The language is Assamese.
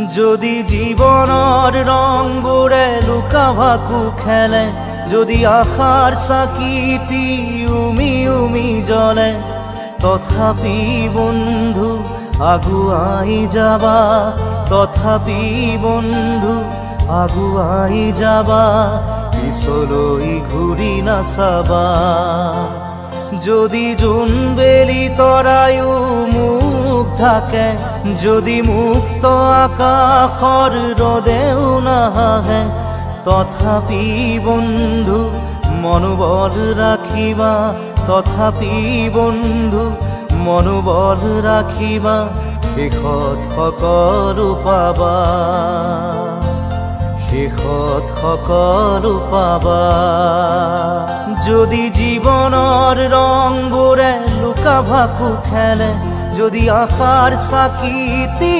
যদি জীবনৰ ৰংবোৰে লুকা ভাকু খেলে, যদি আশাৰ চাকিটি উমি উমি জ্বলে, তথাপি বন্ধু আগুৱাই যাবা, তথাপি বন্ধু আগুৱাই যাবা, পিছলৈ ঘূৰি নাচাবা। যদি জোনবেলি তৰায়ো মুখ ঢাকে, যদি মুক্ত আকাশৰ ৰদেও নাহে, তথাপি বন্ধু মনোবল ৰাখিবা, তথাপি বন্ধু মনোবল ৰাখিবা, শেষত সকলো পাবা, শেষত সকলো পাবা। যদি জীৱনৰ ৰংবোৰে লুকা ভাকু খেলে, যদি আশাৰ চাকিটি